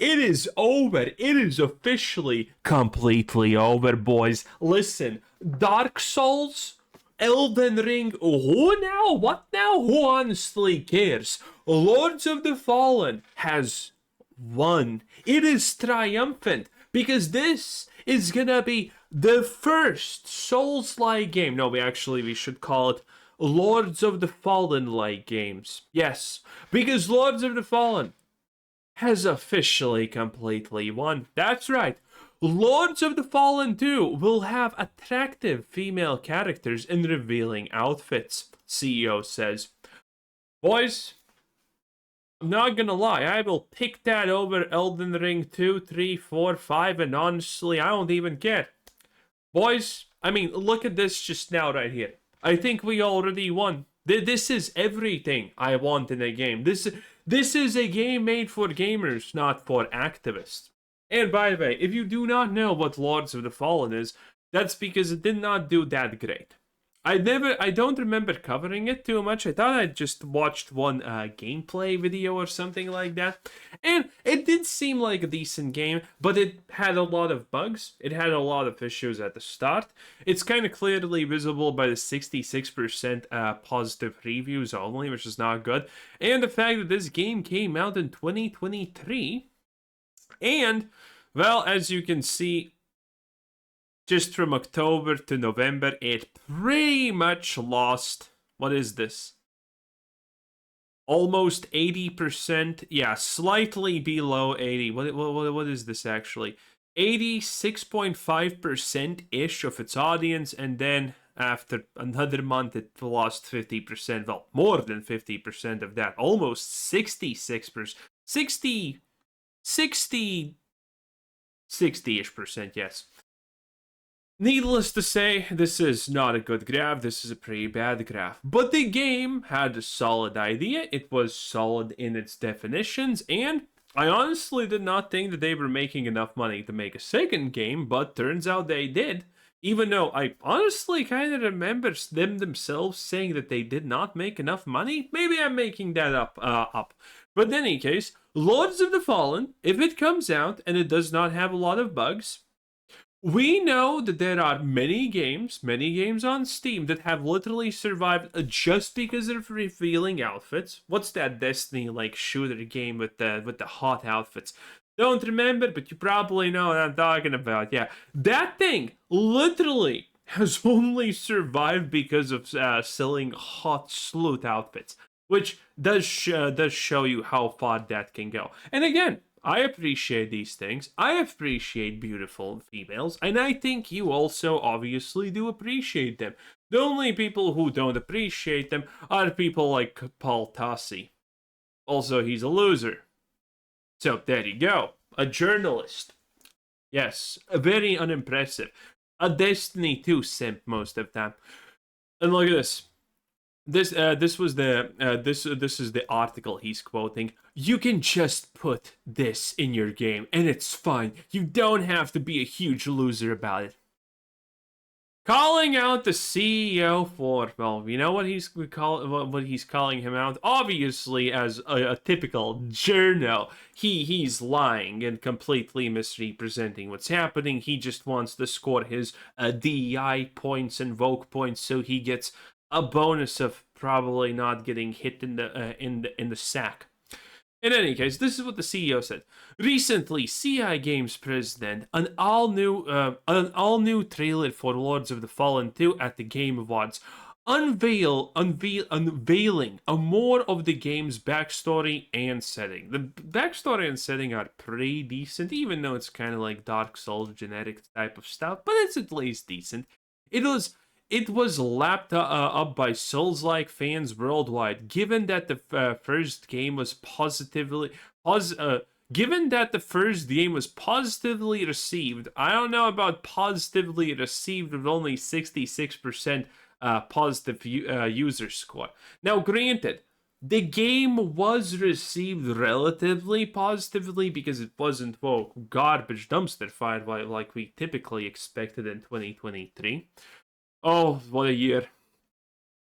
it is over. It is officially completely over, boys. Listen, Dark Souls, Elden Ring, who now? What now? Who honestly cares? Lords of the Fallen has won. It is triumphant because this is gonna be the first Souls-like game. No, we should call it Lords of the Fallen-like games. Yes, because Lords of the Fallen has officially completely won. That's right. Lords of the Fallen 2 will have attractive female characters in revealing outfits, CEO says. Boys, I'm not gonna lie, I will pick that over Elden Ring 2, 3, 4, 5, and honestly, I don't even care. Boys, I mean, look at this just now right here. I think we already won. This is everything I want in a game. This is a game made for gamers, not for activists. And by the way, if you do not know what Lords of the Fallen is, that's because it did not do that great. I don't remember covering it too much. I thought I just watched one gameplay video or something like that. And it did seem like a decent game, but it had a lot of bugs. It had a lot of issues at the start. It's kind of clearly visible by the 66% positive reviews only, which is not good. And the fact that this game came out in 2023. And, well, as you can see, just from October to November, it pretty much lost, what is this? Almost 80%, yeah, slightly below 80. What is this actually? 86.5%-ish of its audience, and then after another month it lost 50%, well, more than 50% of that, almost 66%, 60-ish%, yes. Needless to say, this is not a good graph, this is a pretty bad graph. But the game had a solid idea, it was solid in its definitions, and I honestly did not think that they were making enough money to make a second game, but turns out they did. Even though I honestly kind of remember them themselves saying that they did not make enough money. Maybe I'm making that up. But in any case, Lords of the Fallen, if it comes out and it does not have a lot of bugs, we know that there are many games on Steam that have literally survived just because of revealing outfits. What's that Destiny-like shooter game with the hot outfits? Don't remember, but you probably know what I'm talking about. Yeah, that thing literally has only survived because of selling hot sleuth outfits, which does show you how far that can go. And again, I appreciate these things. I appreciate beautiful females, and I think you also obviously do appreciate them. The only people who don't appreciate them are people like Paul Tassi. Also, he's a loser. So there you go. A journalist. Yes, very unimpressive. A Destiny 2 simp most of the time. And look at this. This is the article he's quoting. You can just put this in your game and it's fine. You don't have to be a huge loser about it. Calling out the CEO for, well, you know what he's calling him out? Obviously, as a typical journo, he's lying and completely misrepresenting what's happening. He just wants to score his DEI points and Vogue points, so he gets a bonus of probably not getting hit in the sack. In any case, this is what the CEO said. Recently, CI Games president an all new trailer for Lords of the Fallen 2 at the Game Awards, unveiling a more of the game's backstory and setting. The backstory and setting are pretty decent, even though it's kind of like Dark Souls generic type of stuff, but it's at least decent. It was lapped up by Souls-like fans worldwide, given that the first game was positively received. I don't know about positively received with only 66% positive user score. Now, granted, the game was received relatively positively because it wasn't, well, garbage dumpster fire like we typically expected in 2023. Oh, what a year.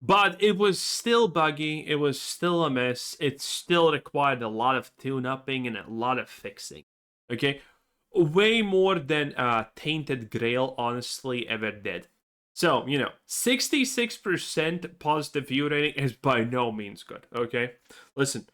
But it was still buggy, it was still a mess, it still required a lot of tune-upping and a lot of fixing. Okay, way more than Tainted Grail honestly ever did. So, 66% positive view rating is by no means good, okay? Listen,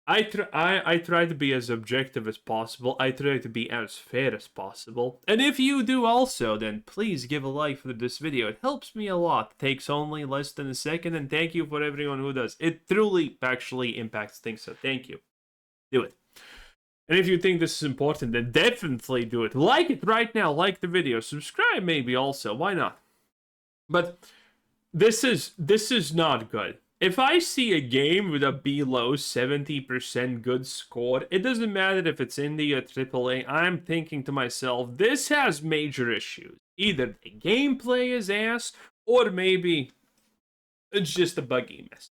I try to be as objective as possible. I try to be as fair as possible. And if you do also, then please give a like for this video. It helps me a lot. It takes only less than a second, and thank you for everyone who does. It truly actually impacts things, so thank you. Do it. And if you think this is important, then definitely do it. Like it right now, like the video. Subscribe maybe also, why not? But this is not good. If I see a game with a below 70% good score, it doesn't matter if it's indie or AAA, I'm thinking to myself, this has major issues. Either the gameplay is ass, or maybe it's just a buggy mess.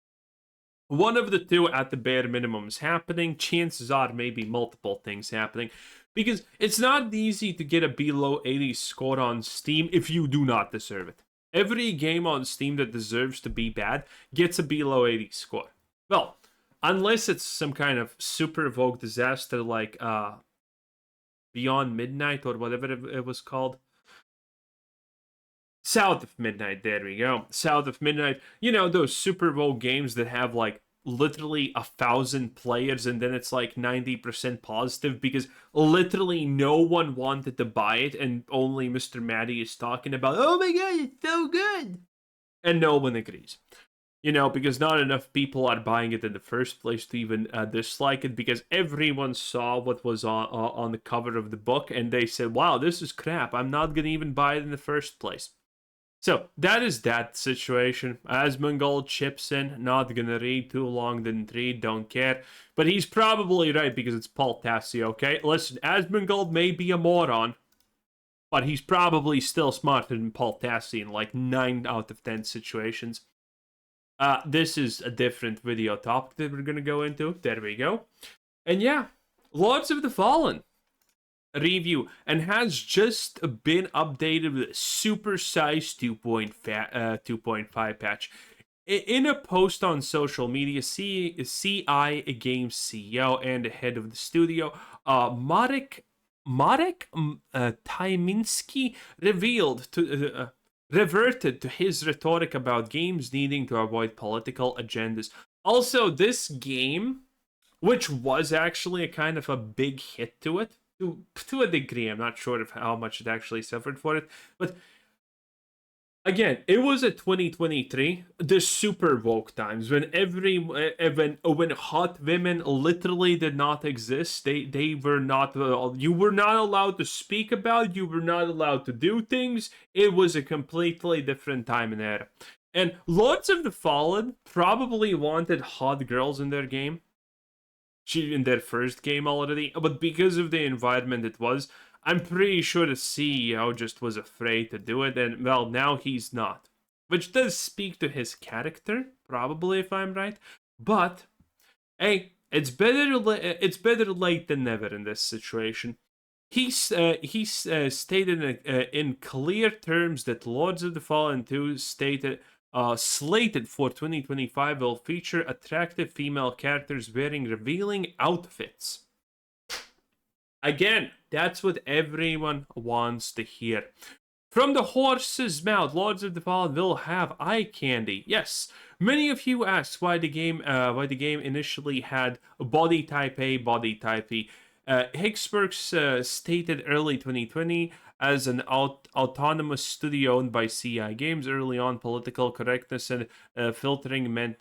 One of the two at the bare minimum is happening. Chances are maybe multiple things happening. Because it's not easy to get a below 80 score on Steam if you do not deserve it. Every game on Steam that deserves to be bad gets a below 80 score. Well, unless it's some kind of super vogue disaster like Beyond Midnight or whatever it was called. South of Midnight, there we go. South of Midnight, those Super Bowl games that have like literally 1,000 players and then it's like 90% positive because literally no one wanted to buy it and only Mr. Matty is talking about, oh my god, it's so good. And no one agrees. Because not enough people are buying it in the first place to even dislike it because everyone saw what was on the cover of the book and they said, wow, this is crap. I'm not going to even buy it in the first place. So, that is that situation. Asmongold chips in, not gonna read too long, didn't read, don't care. But he's probably right because it's Paul Tassi, okay? Listen, Asmongold may be a moron, but he's probably still smarter than Paul Tassi in like 9 out of 10 situations. This is a different video topic that we're gonna go into. There we go. And yeah, Lords of the Fallen review and has just been updated with a super-sized 2.5 patch. In a post on social media, CI Games CEO and the head of the studio, Marek Tyminski, reverted to his rhetoric about games needing to avoid political agendas. Also, this game, which was actually a kind of a big hit to it, to a degree, I'm not sure of how much it actually suffered for it, but again, it was at 2023, the super woke times when when hot women literally did not exist. They were not you were not allowed to speak about, you were not allowed to do things. It was a completely different time and era. And Lords of the Fallen probably wanted hot girls in their game. In their first game already, but because of the environment it was, I'm pretty sure the CEO just was afraid to do it, and well, now he's not. Which does speak to his character, probably, if I'm right. But, hey, it's better late than never in this situation. He stated in clear terms that Lords of the Fallen 2 slated for 2025 will feature attractive female characters wearing revealing outfits. Again, that's what everyone wants to hear. From the horse's mouth, Lords of the Fallen will have eye candy. Yes, many of you asked why the game initially had body type A, body type E. Hixworks stated early 2020 as an autonomous studio owned by CI Games. Early on, political correctness and filtering meant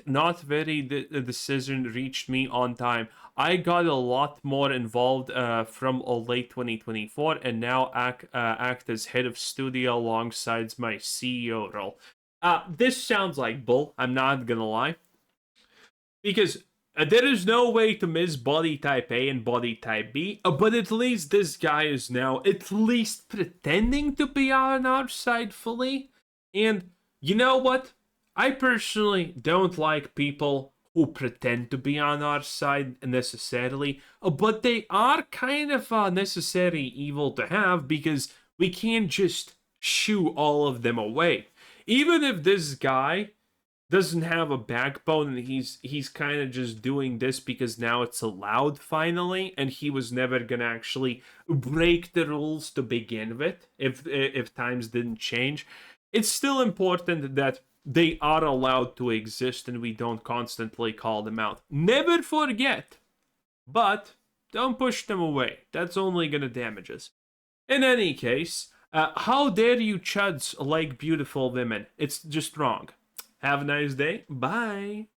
not very the decision reached me on time. I got a lot more involved from late 2024 and now act as head of studio alongside my CEO role. This sounds like bull, I'm not gonna lie. Because there is no way to miss body type A and body type B, but at least this guy is now at least pretending to be on our side fully. And you know what? I personally don't like people who pretend to be on our side necessarily, but they are kind of a necessary evil to have because we can't just shoo all of them away. Even if this guy doesn't have a backbone, and he's kind of just doing this because now it's allowed finally, and he was never gonna actually break the rules to begin with if times didn't change. It's still important that they are allowed to exist and we don't constantly call them out. Never forget, but don't push them away. That's only gonna damage us. In any case, how dare you chuds like beautiful women? It's just wrong. Have a nice day. Bye.